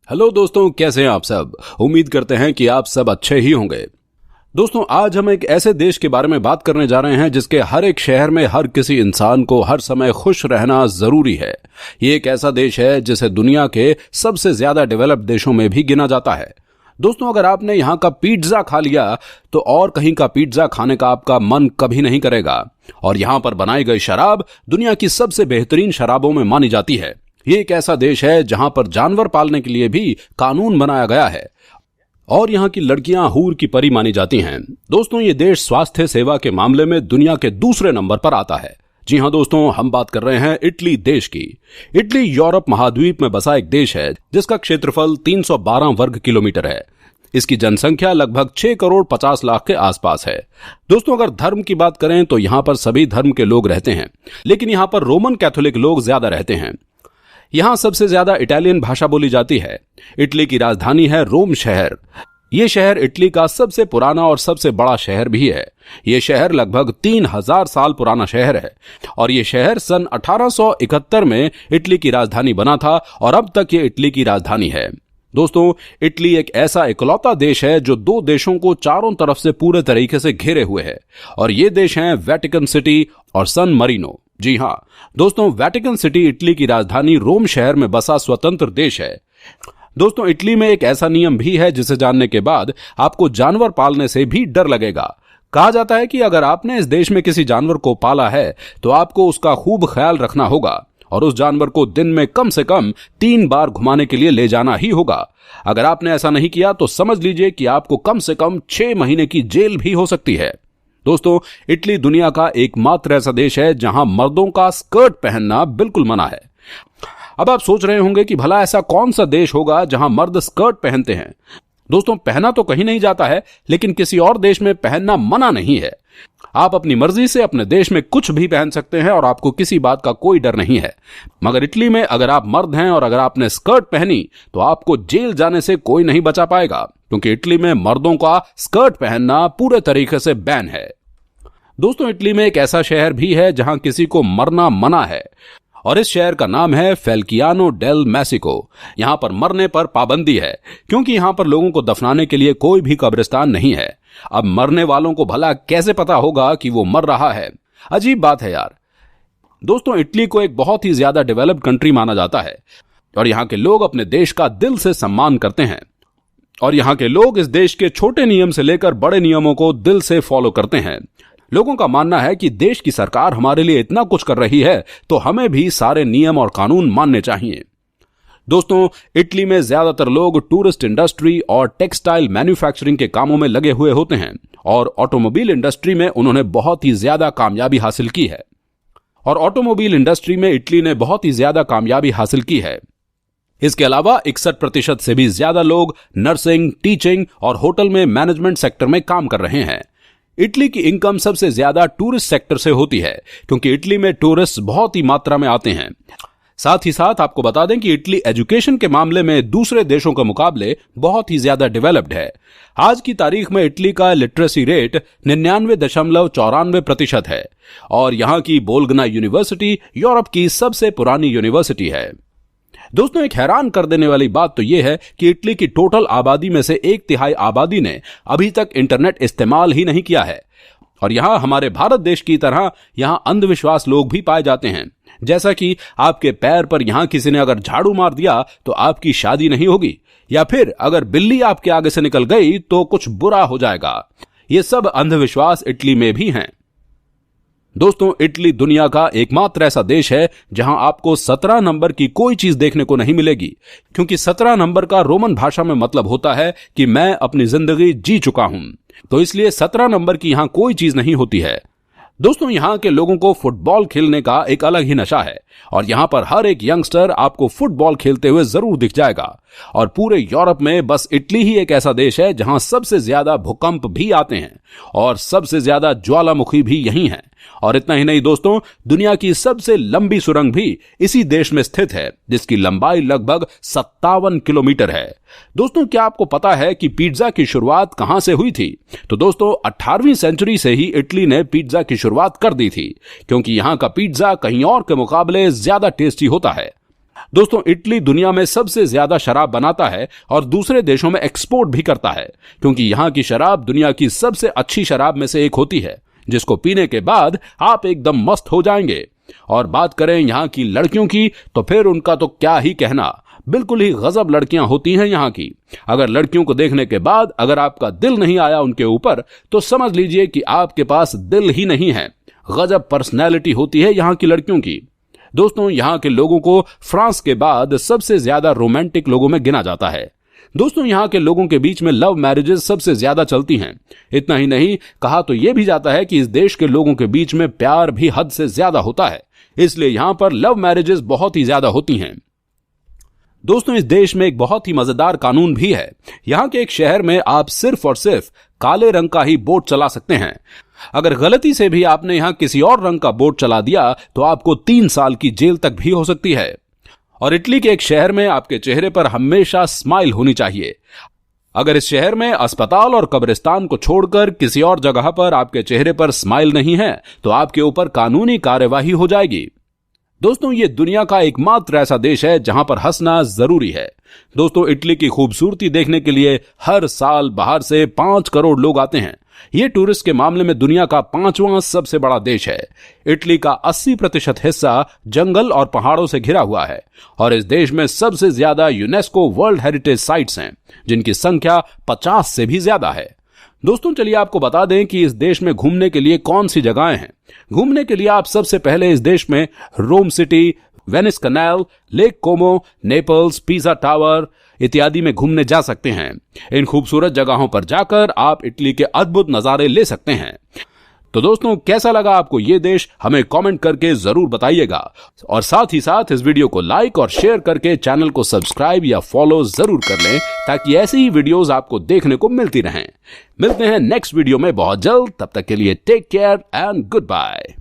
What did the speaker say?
Hello दोस्तों, कैसे हैं आप सब। उम्मीद करते हैं कि आप सब अच्छे ही होंगे। दोस्तों, आज हम एक ऐसे देश के बारे में बात करने जा रहे हैं जिसके हर एक शहर में हर किसी इंसान को हर समय खुश रहना जरूरी है। ये एक ऐसा देश है जिसे दुनिया के सबसे ज्यादा डेवलप्ड देशों में भी गिना जाता है। दोस्तों, अगर आपने यहाँ का पिज्जा खा लिया तो और कहीं का पिज्जा खाने का आपका मन कभी नहीं करेगा। और यहाँ पर बनाई गई शराब दुनिया की सबसे बेहतरीन शराबों में मानी जाती है। ये एक ऐसा देश है जहां पर जानवर पालने के लिए भी कानून बनाया गया है और यहाँ की लड़कियां हूर की परी मानी जाती हैं। दोस्तों, ये देश स्वास्थ्य सेवा के मामले में दुनिया के दूसरे नंबर पर आता है। जी हां दोस्तों, हम बात कर रहे हैं इटली देश की। इटली यूरोप महाद्वीप में बसा एक देश है जिसका क्षेत्रफल 312 वर्ग किलोमीटर है। इसकी जनसंख्या लगभग 6 करोड़ 50 लाख के आसपास है। दोस्तों, अगर धर्म की बात करें तो यहाँ पर सभी धर्म के लोग रहते हैं, लेकिन यहाँ पर रोमन कैथोलिक लोग ज्यादा रहते हैं। यहां सबसे ज्यादा इटालियन भाषा बोली जाती है। इटली की राजधानी है रोम शहर। यह शहर इटली का सबसे पुराना और सबसे बड़ा शहर भी है। यह शहर लगभग 3000 साल पुराना शहर है और यह शहर सन 1871 में इटली की राजधानी बना था और अब तक यह इटली की राजधानी है। दोस्तों, इटली एक ऐसा इकलौता देश है जो दो देशों को चारों तरफ से पूरे तरीके से घेरे हुए है और ये देश हैं वेटिकन सिटी और सन मरीनो। जी हां दोस्तों, वेटिकन सिटी इटली की राजधानी रोम शहर में बसा स्वतंत्र देश है। दोस्तों, इटली में एक ऐसा नियम भी है जिसे जानने के बाद आपको जानवर पालने से भी डर लगेगा। कहा जाता है कि अगर आपने इस देश में किसी जानवर को पाला है तो आपको उसका खूब ख्याल रखना होगा और उस जानवर को दिन में कम से कम 3 बार घुमाने के लिए ले जाना ही होगा। अगर आपने ऐसा नहीं किया तो समझ लीजिए कि आपको कम से कम 6 महीने की जेल भी हो सकती है। दोस्तों, इटली दुनिया का एकमात्र ऐसा देश है जहां मर्दों का स्कर्ट पहनना बिल्कुल मना है। अब आप सोच रहे होंगे कि भला ऐसा कौन सा देश होगा जहां मर्द स्कर्ट पहनते हैं। दोस्तों, पहना तो कहीं नहीं जाता है, लेकिन किसी और देश में पहनना मना नहीं है। आप अपनी मर्जी से अपने देश में कुछ भी पहन सकते हैं और आपको किसी बात का कोई डर नहीं है। मगर इटली में अगर आप मर्द हैं और अगर आपने स्कर्ट पहनी तो आपको जेल जाने से कोई नहीं बचा पाएगा, क्योंकि इटली में मर्दों का स्कर्ट पहनना पूरे तरीके से बैन है। दोस्तों, इटली में एक ऐसा शहर भी है जहां किसी को मरना मना है और इस शहर का नाम है फेल्कियानो डेल मैसिको। यहां पर मरने पर पाबंदी है क्योंकि यहां पर लोगों को दफनाने के लिए कोई भी कब्रिस्तान नहीं है। अब मरने वालों को भला कैसे पता होगा कि वो मर रहा है। अजीब बात है यार। दोस्तों, इटली को एक बहुत ही ज्यादा डेवलप्ड कंट्री माना जाता है और यहां के लोग अपने देश का दिल से सम्मान करते हैं और यहां के लोग इस देश के छोटे नियम से लेकर बड़े नियमों को दिल से फॉलो करते हैं। लोगों का मानना है कि देश की सरकार हमारे लिए इतना कुछ कर रही है तो हमें भी सारे नियम और कानून मानने चाहिए। दोस्तों, इटली में ज्यादातर लोग टूरिस्ट इंडस्ट्री और टेक्सटाइल मैन्युफैक्चरिंग के कामों में लगे हुए होते हैं और ऑटोमोबाइल इंडस्ट्री में उन्होंने बहुत ही ज्यादा कामयाबी हासिल की है इसके अलावा 61% से भी ज्यादा लोग नर्सिंग, टीचिंग और होटल में मैनेजमेंट सेक्टर में काम कर रहे हैं। इटली की इनकम सबसे ज्यादा टूरिस्ट सेक्टर से होती है क्योंकि इटली में टूरिस्ट बहुत ही मात्रा में आते हैं। साथ ही साथ आपको बता दें कि इटली एजुकेशन के मामले में दूसरे देशों के मुकाबले बहुत ही ज्यादा डेवलप्ड है। आज की तारीख में इटली का लिटरेसी रेट 99.94% है और यहां की बोल्गना यूनिवर्सिटी यूरोप की सबसे पुरानी यूनिवर्सिटी है। दोस्तों, एक हैरान कर देने वाली बात तो यह है कि इटली की टोटल आबादी में से 1/3 आबादी ने अभी तक इंटरनेट इस्तेमाल ही नहीं किया है और यहां हमारे भारत देश की तरह यहां अंधविश्वास लोग भी पाए जाते हैं। जैसा कि आपके पैर पर यहां किसी ने अगर झाड़ू मार दिया तो आपकी शादी नहीं होगी, या फिर अगर बिल्ली आपके आगे से निकल गई तो कुछ बुरा हो जाएगा। ये सब अंधविश्वास इटली में भी हैं। दोस्तों, इटली दुनिया का एकमात्र ऐसा देश है जहां आपको 17 नंबर की कोई चीज देखने को नहीं मिलेगी, क्योंकि 17 नंबर का रोमन भाषा में मतलब होता है कि मैं अपनी जिंदगी जी चुका हूं। तो इसलिए 17 नंबर की यहां कोई चीज नहीं होती है। दोस्तों, यहां के लोगों को फुटबॉल खेलने का एक अलग ही नशा है और यहां पर हर एक यंगस्टर आपको फुटबॉल खेलते हुए जरूर दिख जाएगा। और पूरे यूरोप में बस इटली ही एक ऐसा देश है जहां सबसे ज्यादा भूकंप भी आते हैं और सबसे ज्यादा ज्वालामुखी भी यही है। और इतना ही नहीं दोस्तों, दुनिया की सबसे लंबी सुरंग भी इसी देश में स्थित है जिसकी लंबाई लगभग 57 किलोमीटर है। दोस्तों, क्या आपको पता है कि पिज्जा की शुरुआत कहां से हुई थी? तो दोस्तों, 18वीं सेंचुरी से ही इटली ने पिज्जा की शुरुआत कर दी थी, क्योंकि यहां का पिज्जा कहीं और के मुकाबले ज्यादा टेस्टी होता है। दोस्तों इटली दुनिया में सबसे ज्यादा शराब बनाता है और दूसरे देशों में एक्सपोर्ट भी करता है, क्योंकि यहां की शराब दुनिया की सबसे अच्छी शराब में से एक होती है, जिसको पीने के बाद आप एकदम मस्त हो जाएंगे। और बात करें यहां की लड़कियों की, तो फिर उनका तो क्या ही कहना, बिल्कुल ही गजब लड़कियां होती हैं यहां की। अगर लड़कियों को देखने के बाद अगर आपका दिल नहीं आया उनके ऊपर, तो समझ लीजिए कि आपके पास दिल ही नहीं है। गजब पर्सनैलिटी होती है यहां की लड़कियों की। दोस्तों यहां के लोगों को फ्रांस के बाद सबसे ज्यादा रोमांटिक लोगों में गिना जाता है। दोस्तों यहां के लोगों के बीच में लव मैरिजेस सबसे ज्यादा चलती हैं। इतना ही नहीं, कहा तो यह भी जाता है कि इस देश के लोगों के बीच में प्यार भी हद से ज्यादा होता है, इसलिए यहां पर लव मैरिजेस बहुत ही ज्यादा होती हैं। दोस्तों इस देश में एक बहुत ही मजेदार कानून भी है। यहां के एक शहर में आप सिर्फ और सिर्फ काले रंग का ही बोट चला सकते हैं। अगर गलती से भी आपने यहां किसी और रंग का बोट चला दिया तो आपको 3 साल की जेल तक भी हो सकती है। और इटली के एक शहर में आपके चेहरे पर हमेशा स्माइल होनी चाहिए। अगर इस शहर में अस्पताल और कब्रिस्तान को छोड़कर किसी और जगह पर आपके चेहरे पर स्माइल नहीं है तो आपके ऊपर कानूनी कार्यवाही हो जाएगी। दोस्तों ये दुनिया का एकमात्र ऐसा देश है जहां पर हंसना जरूरी है। दोस्तों इटली की खूबसूरती देखने के लिए हर साल बाहर से 5 करोड़ लोग आते हैं। ये टूरिस्ट के मामले में दुनिया का 5वां सबसे बड़ा देश है। इटली का 80% हिस्सा जंगल और पहाड़ों से घिरा हुआ है और इस देश में सबसे ज्यादा यूनेस्को वर्ल्ड हेरिटेज साइट्स हैं, जिनकी संख्या 50 से भी ज्यादा है। दोस्तों चलिए आपको बता दें कि इस देश में घूमने के लिए कौन सी जगहें हैं। घूमने के लिए आप सबसे पहले इस देश में रोम सिटी, वेनिस कैनाल, लेक कोमो, नेपल्स, पिज़ा टावर इत्यादि में घूमने जा सकते हैं। इन खूबसूरत जगहों पर जाकर आप इटली के अद्भुत नजारे ले सकते हैं। तो दोस्तों कैसा लगा आपको ये देश, हमें कमेंट करके जरूर बताइएगा और साथ ही साथ इस वीडियो को लाइक और शेयर करके चैनल को सब्सक्राइब या फॉलो जरूर कर लें, ताकि ऐसी ही वीडियोस आपको देखने को मिलती रहें। मिलते हैं नेक्स्ट वीडियो में बहुत जल्द, तब तक के लिए take care and good bye.